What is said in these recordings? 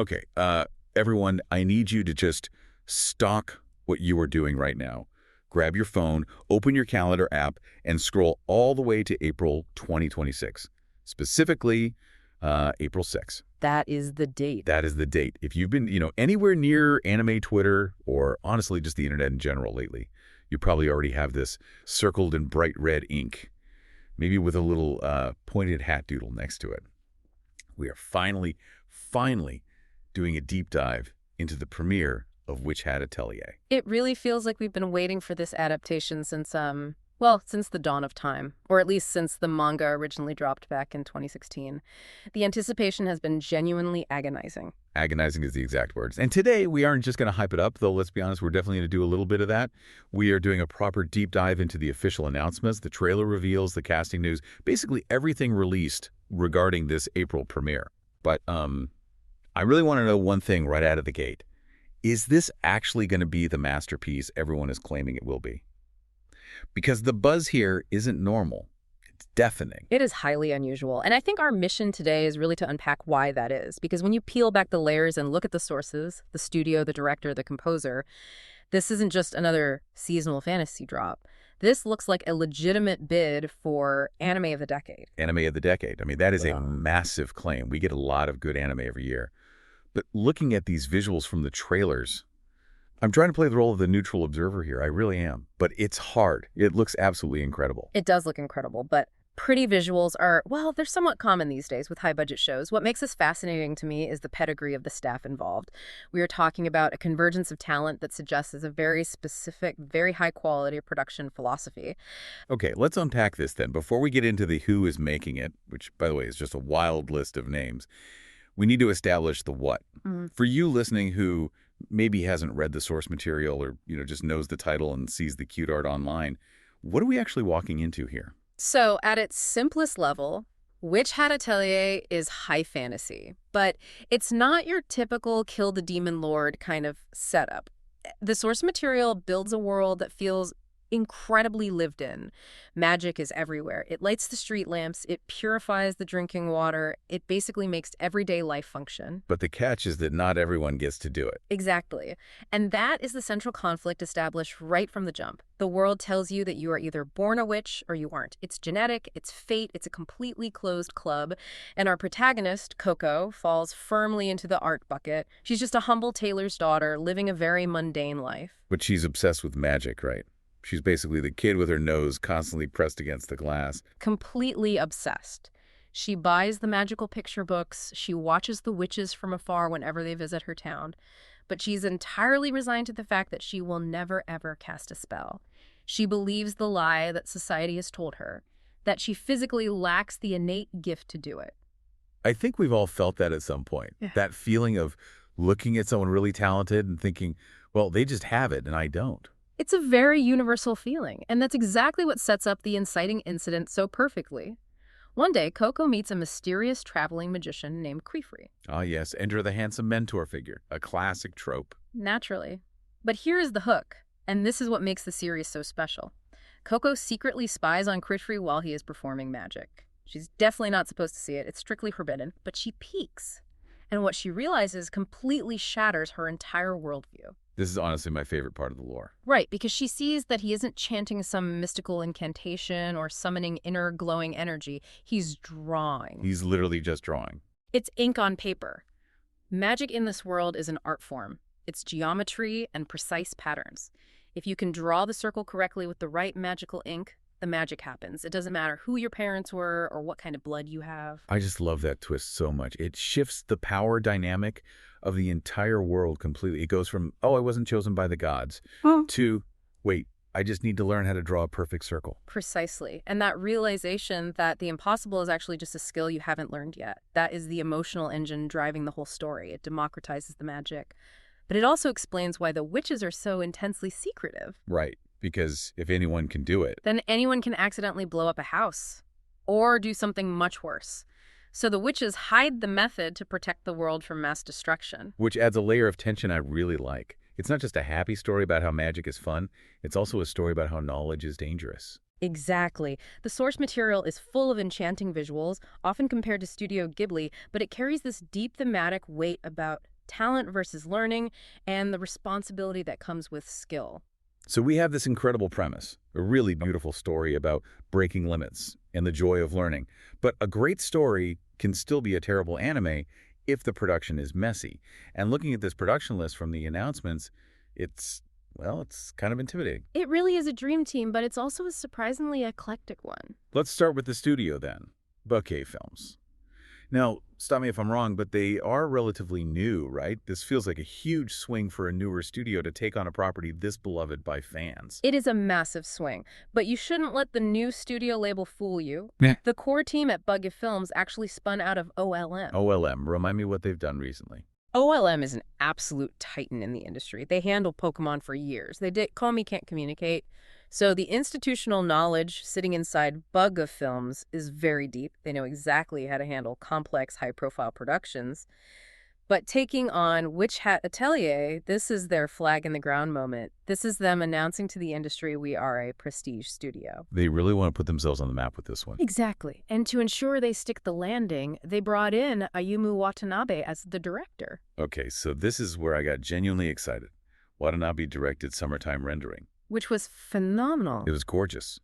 Okay, everyone, I need you to just stock what you are doing right now. Grab your phone, open your calendar app, and scroll all the way to April 2026. Specifically, April 6th. That is the date. That is the date. If you've been, anywhere near anime Twitter, or honestly just the internet in general lately, you probably already have this circled in bright red ink, maybe with a little pointed hat doodle next to it. We are finally doing a deep dive into the premiere of Witch Hat Atelier. It really feels like we've been waiting for this adaptation since, well, since the dawn of time, or at least since the manga originally dropped back in 2016. The anticipation has been genuinely agonizing. Agonizing is the exact words. And today, we aren't just going to hype it up, though let's be honest, we're definitely going to do a little bit of that. We are doing a proper deep dive into the official announcements, the trailer reveals, the casting news, basically everything released regarding this April premiere. But I really want to know one thing right out of the gate. Is this actually going to be the masterpiece everyone is claiming it will be? Because the buzz here isn't normal. It's deafening. It is highly unusual. And I think our mission today is really to unpack why that is. Because when you peel back the layers and look at the sources, the studio, the director, the composer, this isn't just another seasonal fantasy drop. This looks like a legitimate bid for anime of the decade. Anime of the decade. I mean, that is a massive claim. We get a lot of good anime every year. But looking at these visuals from the trailers, I'm trying to play the role of the neutral observer here. I really am. But it's hard. It looks absolutely incredible. It does look incredible, but pretty visuals are, well, they're somewhat common these days with high-budget shows. What makes this fascinating to me is the pedigree of the staff involved. We are talking about a convergence of talent that suggests a very specific, very high-quality production philosophy. Okay, let's unpack this then. Before we get into the who is making it, which, by the way, is just a wild list of names, we need to establish the what. For you listening who maybe hasn't read the source material or, just knows the title and sees the cute art online, what are we actually walking into here? So at its simplest level, Witch Hat Atelier is high fantasy, but it's not your typical kill the demon lord kind of setup. The source material builds a world that feels incredibly lived in. Magic is everywhere. It lights the street lamps. It purifies the drinking water. It basically makes everyday life function. But the catch is that not everyone gets to do it. Exactly. And that is the central conflict established right from the jump. The world tells you that you are either born a witch or you aren't. It's genetic, it's fate, it's a completely closed club. And our protagonist, Coco, falls firmly into the art bucket. She's just a humble tailor's daughter living a very mundane life. But she's obsessed with magic, right? She's basically the kid with her nose constantly pressed against the glass. Completely obsessed. She buys the magical picture books. She watches the witches from afar whenever they visit her town. But she's entirely resigned to the fact that she will never, ever cast a spell. She believes the lie that society has told her, that she physically lacks the innate gift to do it. I think we've all felt that at some point. Yeah. That feeling of looking at someone really talented and thinking, well, they just have it and I don't. It's a very universal feeling, and that's exactly what sets up the inciting incident so perfectly. One day, Coco meets a mysterious traveling magician named Queefrey. Ah, yes, enter the handsome mentor figure, a classic trope. Naturally. But here is the hook, and this is what makes the series so special. Coco secretly spies on Queefrey while he is performing magic. She's definitely not supposed to see it. It's strictly forbidden, but she peeks. And what she realizes completely shatters her entire worldview. This is honestly my favorite part of the lore. Right, because she sees that he isn't chanting some mystical incantation or summoning inner glowing energy. He's drawing. He's literally just drawing. It's ink on paper. Magic in this world is an art form. It's geometry and precise patterns. If you can draw the circle correctly with the right magical ink, the magic happens. It doesn't matter who your parents were or what kind of blood you have. I just love that twist so much. It shifts the power dynamic of the entire world completely. It goes from, oh, I wasn't chosen by the gods, to, wait, I just need to learn how to draw a perfect circle. Precisely. And that realization that the impossible is actually just a skill you haven't learned yet. That is the emotional engine driving the whole story. It democratizes the magic. But it also explains why the witches are so intensely secretive. Right. Because if anyone can do it, then anyone can accidentally blow up a house or do something much worse. So the witches hide the method to protect the world from mass destruction. Which adds a layer of tension I really like. It's not just a happy story about how magic is fun. It's also a story about how knowledge is dangerous. Exactly. The source material is full of enchanting visuals, often compared to Studio Ghibli, but it carries this deep thematic weight about talent versus learning and the responsibility that comes with skill. So we have this incredible premise, a really beautiful story about breaking limits and the joy of learning. But a great story can still be a terrible anime if the production is messy. And looking at this production list from the announcements, it's kind of intimidating. It really is a dream team, but it's also a surprisingly eclectic one. Let's start with the studio then, Bouquet Films. Now, stop me if I'm wrong, but they are relatively new, right? This feels like a huge swing for a newer studio to take on a property this beloved by fans. It is a massive swing, but you shouldn't let the new studio label fool you. Yeah. The core team at Bouquet Films actually spun out of OLM. OLM, remind me what they've done recently. OLM is an absolute titan in the industry. They handled Pokemon for years. They did Call Me Can't Communicate. So the institutional knowledge sitting inside Bouquet Films is very deep. They know exactly how to handle complex, high-profile productions. But taking on Witch Hat Atelier, this is their flag in the ground moment. This is them announcing to the industry we are a prestige studio. They really want to put themselves on the map with this one. Exactly. And to ensure they stick the landing, they brought in Ayumu Watanabe as the director. Okay, so this is where I got genuinely excited. Watanabe directed Summertime Rendering. Which was phenomenal. It was gorgeous.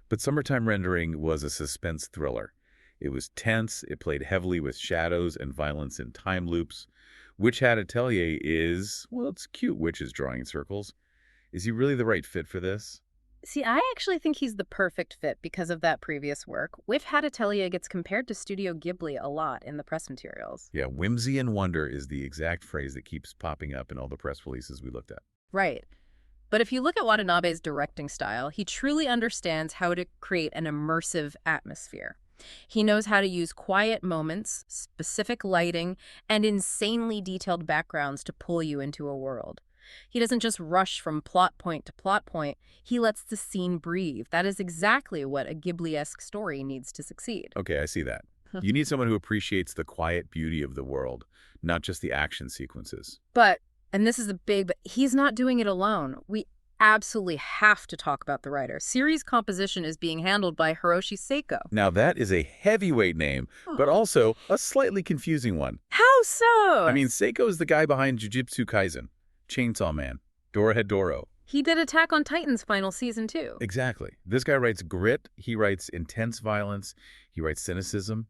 But Summertime Rendering was a suspense thriller. It was tense, it played heavily with shadows and violence in time loops. Witch Hat Atelier is, well, it's cute witches drawing circles. Is he really the right fit for this? See, I actually think he's the perfect fit because of that previous work. Witch Hat Atelier gets compared to Studio Ghibli a lot in the press materials. Yeah, whimsy and wonder is the exact phrase that keeps popping up in all the press releases we looked at. Right. But if you look at Watanabe's directing style, he truly understands how to create an immersive atmosphere. He knows how to use quiet moments, specific lighting, and insanely detailed backgrounds to pull you into a world. He doesn't just rush from plot point to plot point. He lets the scene breathe. That is exactly what a Ghibli-esque story needs to succeed. Okay, I see that. You need someone who appreciates the quiet beauty of the world, not just the action sequences. But, and this is but he's not doing it alone. We absolutely have to talk about the writer. Series composition is being handled by Hiroshi Seiko. Now that is a heavyweight name, but also a slightly confusing one. How so? I mean, Seiko is the guy behind Jujutsu Kaisen, Chainsaw Man, Dorohedoro. He did Attack on Titan's final season too. Exactly. This guy writes grit, he writes intense violence, he writes cynicism.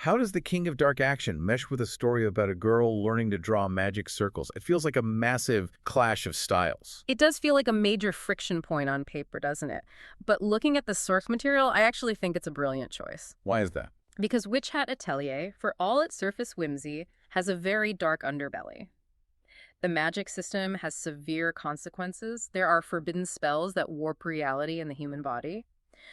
How does the King of Dark Action mesh with a story about a girl learning to draw magic circles? It feels like a massive clash of styles. It does feel like a major friction point on paper, doesn't it? But looking at the source material, I actually think it's a brilliant choice. Why is that? Because Witch Hat Atelier, for all its surface whimsy, has a very dark underbelly. The magic system has severe consequences. There are forbidden spells that warp reality in the human body.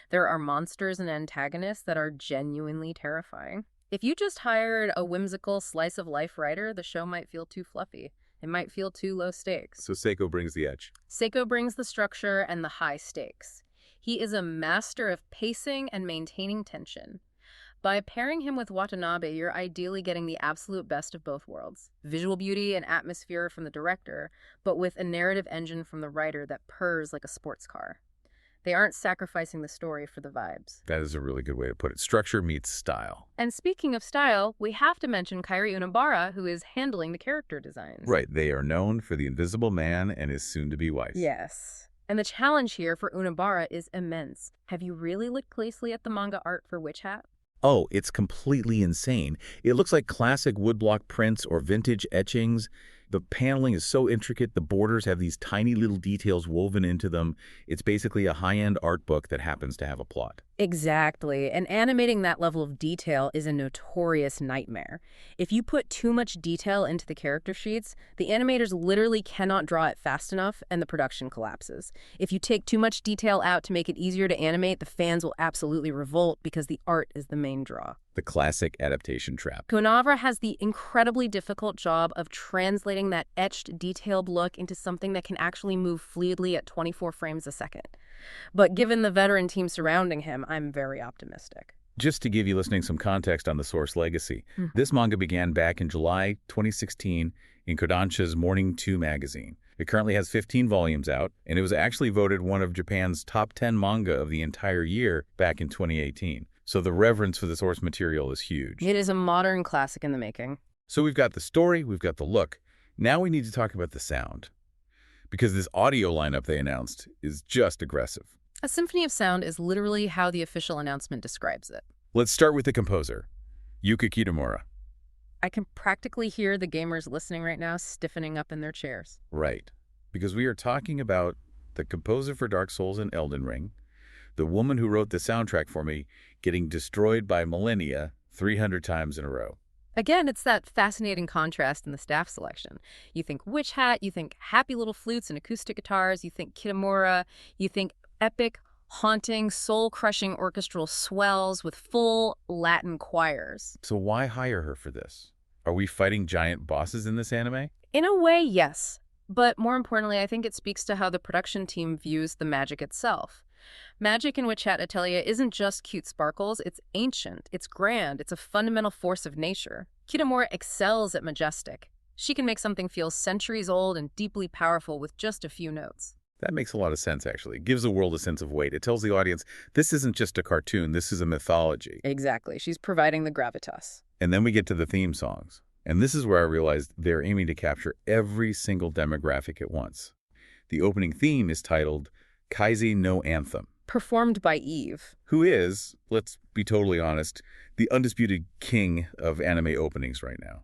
There are monsters and antagonists that are genuinely terrifying. If you just hired a whimsical slice-of-life writer, the show might feel too fluffy. It might feel too low stakes. So Seiko brings the edge. Seiko brings the structure and the high stakes. He is a master of pacing and maintaining tension. By pairing him with Watanabe, you're ideally getting the absolute best of both worlds. Visual beauty and atmosphere from the director, but with a narrative engine from the writer that purrs like a sports car. They aren't sacrificing the story for the vibes. That is a really good way to put it. Structure meets style. And speaking of style, we have to mention Kairi Unabara, who is handling the character designs. Right. They are known for the Invisible Man and his soon-to-be wife. Yes. And the challenge here for Unabara is immense. Have you really looked closely at the manga art for Witch Hat? Oh, it's completely insane. It looks like classic woodblock prints or vintage etchings. The paneling is so intricate. The borders have these tiny little details woven into them. It's basically a high-end art book that happens to have a plot. Exactly. And animating that level of detail is a notorious nightmare. If you put too much detail into the character sheets, the animators literally cannot draw it fast enough and the production collapses. If you take too much detail out to make it easier to animate, the fans will absolutely revolt because the art is the main draw. The classic adaptation trap. Kunavara has the incredibly difficult job of translating that etched, detailed look into something that can actually move fluidly at 24 frames a second. But given the veteran team surrounding him, I'm very optimistic. Just to give you listening some context on the source legacy, this manga began back in July 2016 in Kodansha's Morning 2 magazine. It currently has 15 volumes out, and it was actually voted one of Japan's top 10 manga of the entire year back in 2018. So the reverence for the source material is huge. It is a modern classic in the making. So we've got the story, we've got the look. Now we need to talk about the sound. Because this audio lineup they announced is just aggressive. A symphony of sound is literally how the official announcement describes it. Let's start with the composer, Yuka Kitamura. I can practically hear the gamers listening right now stiffening up in their chairs. Right. Because we are talking about the composer for Dark Souls and Elden Ring, the woman who wrote the soundtrack for me getting destroyed by millennia 300 times in a row. Again, it's that fascinating contrast in the staff selection. You think Witch Hat, you think happy little flutes and acoustic guitars, you think Kitamura, you think epic, haunting, soul-crushing orchestral swells with full Latin choirs. So why hire her for this? Are we fighting giant bosses in this anime? In a way, yes. But more importantly, I think it speaks to how the production team views the magic itself. Magic in Witch Hat Atelier isn't just cute sparkles, it's ancient, it's grand, it's a fundamental force of nature. Kitamura excels at majestic. She can make something feel centuries old and deeply powerful with just a few notes. That makes a lot of sense, actually. It gives the world a sense of weight. It tells the audience, this isn't just a cartoon, this is a mythology. Exactly. She's providing the gravitas. And then we get to the theme songs. And this is where I realized they're aiming to capture every single demographic at once. The opening theme is titled Kaisi no Anthem. Performed by Eve. Who is, let's be totally honest, the undisputed king of anime openings right now.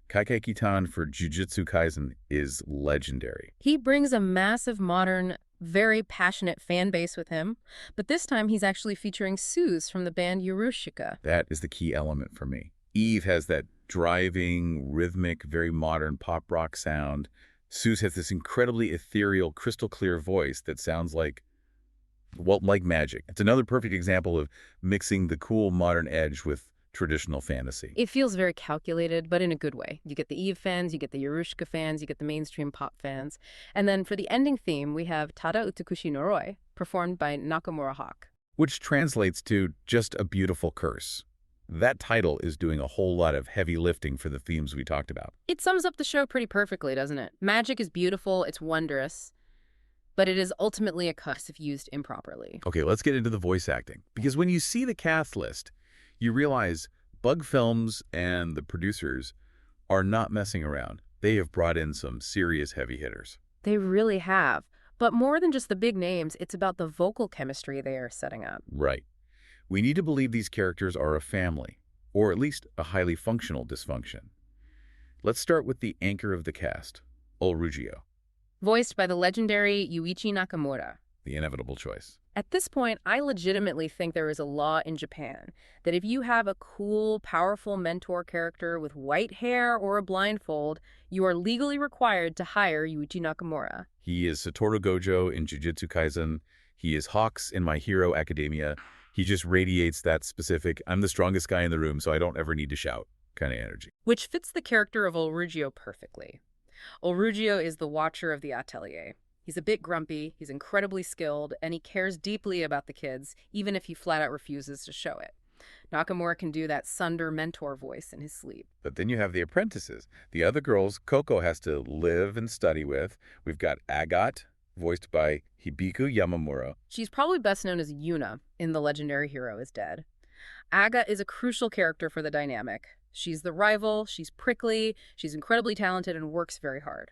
Kaikei-Kitan for Jujutsu Kaisen is legendary. He brings a massive, modern, very passionate fan base with him, but this time he's actually featuring Suze from the band Yorushika. That is the key element for me. Eve has that driving, rhythmic, very modern pop rock sound. Suze has this incredibly ethereal, crystal clear voice that sounds like, well, like magic. It's another perfect example of mixing the cool modern edge with traditional fantasy. It feels very calculated, but in a good way. You get the Eve fans, you get the Yorushika fans, you get the mainstream pop fans. And then for the ending theme, we have Tada Utakushi Noroi, performed by Nakamura Hak. Which translates to just a beautiful curse. That title is doing a whole lot of heavy lifting for the themes we talked about. It sums up the show pretty perfectly, doesn't it? Magic is beautiful, it's wondrous, but it is ultimately a curse if used improperly. Okay, let's get into the voice acting. Because when you see the cast list, you realize Bug Films and the producers are not messing around. They have brought in some serious heavy hitters. They really have. But more than just the big names, it's about the vocal chemistry they are setting up. Right. We need to believe these characters are a family, or at least a highly functional dysfunction. Let's start with the anchor of the cast, Olrugio. Voiced by the legendary Yuichi Nakamura. The inevitable choice. At this point, I legitimately think there is a law in Japan that if you have a cool, powerful mentor character with white hair or a blindfold, you are legally required to hire Yuichi Nakamura. He is Satoru Gojo in Jujutsu Kaisen. He is Hawks in My Hero Academia. He just radiates that specific, I'm the strongest guy in the room, so I don't ever need to shout kind of energy. Which fits the character of Olrugio perfectly. Olrugio is the watcher of the atelier. He's a bit grumpy, he's incredibly skilled, and he cares deeply about the kids, even if he flat out refuses to show it. Nakamura can do that Sunder mentor voice in his sleep. But then you have the apprentices. The other girls Coco has to live and study with. We've got Agat, voiced by Hibiko Yamamura. She's probably best known as Yuna in The Legendary Hero is Dead. Aga is a crucial character for the dynamic. She's the rival, she's prickly, she's incredibly talented and works very hard.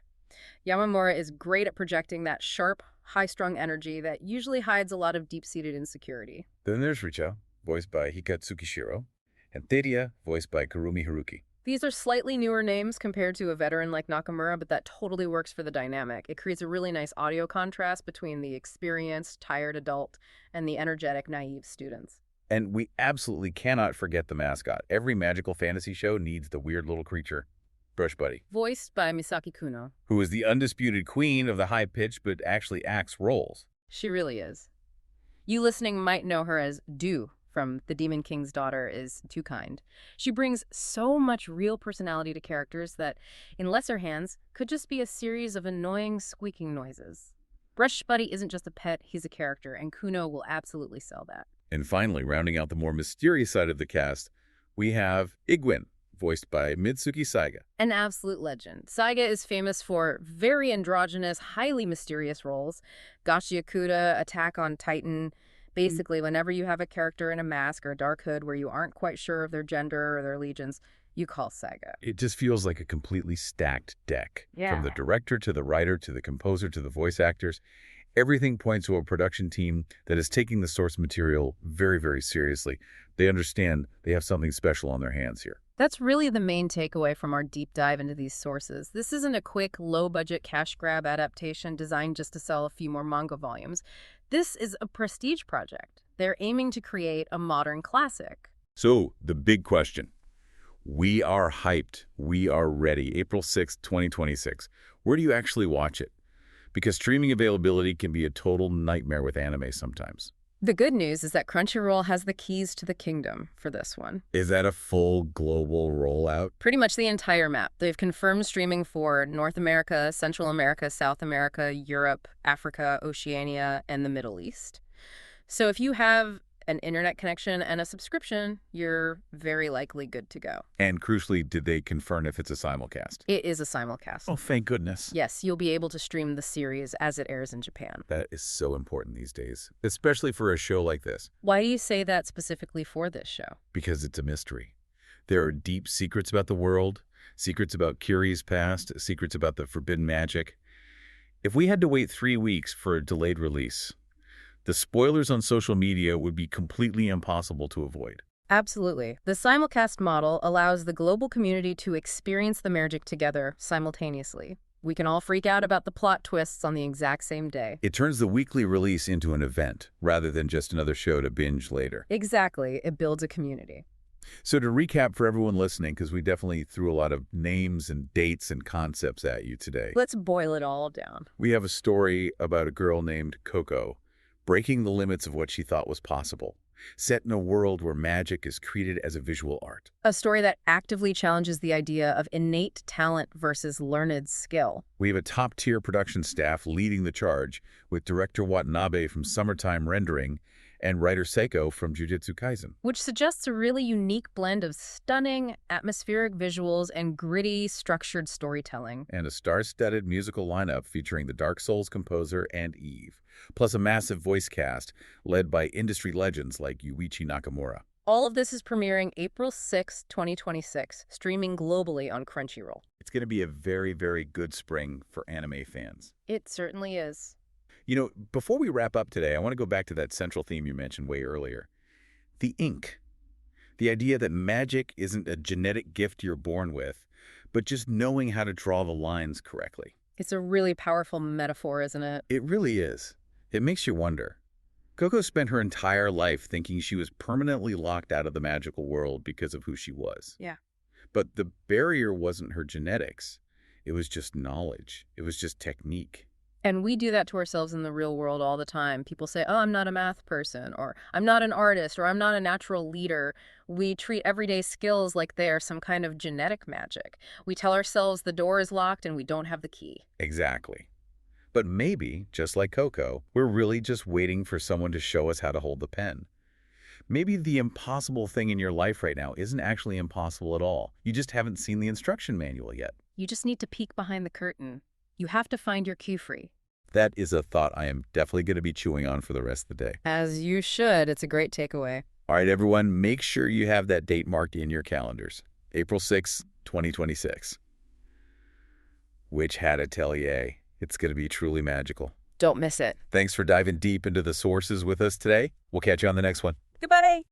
Yamamura is great at projecting that sharp, high-strung energy that usually hides a lot of deep-seated insecurity. Then there's Richa, voiced by Hikatsuki Shiro, and Teria, voiced by Kurumi Haruki. These are slightly newer names compared to a veteran like Nakamura, but that totally works for the dynamic. It creates a really nice audio contrast between the experienced, tired adult and the energetic, naive students. And we absolutely cannot forget the mascot. Every magical fantasy show needs the weird little creature. Brush Buddy. Voiced by Misaki Kuno. Who is the undisputed queen of the high-pitched but actually acts roles. She really is. You listening might know her as Do from The Demon King's Daughter is Too Kind. She brings so much real personality to characters that, in lesser hands, could just be a series of annoying squeaking noises. Brush Buddy isn't just a pet, he's a character, and Kuno will absolutely sell that. And finally, rounding out the more mysterious side of the cast, we have Igwin, voiced by Mitsuki Saiga. An absolute legend. Saiga is famous for very androgynous, highly mysterious roles. Gachiakuta, Attack on Titan. Basically, whenever you have a character in a mask or a dark hood where you aren't quite sure of their gender or their allegiance, you call Saiga. It just feels like a completely stacked deck. Yeah. From the director to the writer to the composer to the voice actors, everything points to a production team that is taking the source material very, very seriously. They understand they have something special on their hands here. That's really the main takeaway from our deep dive into these sources. This isn't a quick, low-budget cash grab adaptation designed just to sell a few more manga volumes. This is a prestige project. They're aiming to create a modern classic. So, the big question. We are hyped. We are ready. April 6th, 2026. Where do you actually watch it? Because streaming availability can be a total nightmare with anime sometimes. The good news is that Crunchyroll has the keys to the kingdom for this one. Is that a full global rollout? Pretty much the entire map. They've confirmed streaming for North America, Central America, South America, Europe, Africa, Oceania, and the Middle East. So if you have an internet connection and a subscription, you're very likely good to go. And crucially, did they confirm if it's a simulcast? It is a simulcast. Oh, thank goodness. Yes, you'll be able to stream the series as it airs in Japan. That is so important these days, especially for a show like this. Why do you say that specifically for this show? Because it's a mystery. There are deep secrets about the world, secrets about Kiri's past, secrets about the forbidden magic. If we had to wait 3 weeks for a delayed release, the spoilers on social media would be completely impossible to avoid. Absolutely. The simulcast model allows the global community to experience the magic together simultaneously. We can all freak out about the plot twists on the exact same day. It turns the weekly release into an event, rather than just another show to binge later. Exactly. It builds a community. So to recap for everyone listening, because we definitely threw a lot of names and dates and concepts at you today. Let's boil it all down. We have a story about a girl named Coco, breaking the limits of what she thought was possible, set in a world where magic is treated as a visual art. A story that actively challenges the idea of innate talent versus learned skill. We have a top-tier production staff leading the charge, with director Watanabe from Summertime Rendering and writer Seiko from Jujutsu Kaisen. Which suggests a really unique blend of stunning, atmospheric visuals and gritty, structured storytelling. And a star-studded musical lineup featuring the Dark Souls composer and Eve, plus a massive voice cast led by industry legends like Yuichi Nakamura. All of this is premiering April 6, 2026, streaming globally on Crunchyroll. It's going to be a very, very good spring for anime fans. It certainly is. You know, before we wrap up today, I want to go back to that central theme you mentioned way earlier. The ink. The idea that magic isn't a genetic gift you're born with, but just knowing how to draw the lines correctly. It's a really powerful metaphor, isn't it? It really is. It makes you wonder. Coco spent her entire life thinking she was permanently locked out of the magical world because of who she was. Yeah. But the barrier wasn't her genetics. It was just knowledge. It was just technique. And we do that to ourselves in the real world all the time. People say, oh, I'm not a math person, or I'm not an artist, or I'm not a natural leader. We treat everyday skills like they are some kind of genetic magic. We tell ourselves the door is locked and we don't have the key. Exactly. But maybe, just like Coco, we're really just waiting for someone to show us how to hold the pen. Maybe the impossible thing in your life right now isn't actually impossible at all. You just haven't seen the instruction manual yet. You just need to peek behind the curtain. You have to find your cue free. That is a thought I am definitely going to be chewing on for the rest of the day. As you should. It's a great takeaway. All right, everyone, make sure you have that date marked in your calendars. April 6, 2026. Witch Hat Atelier. It's going to be truly magical. Don't miss it. Thanks for diving deep into the sources with us today. We'll catch you on the next one. Goodbye.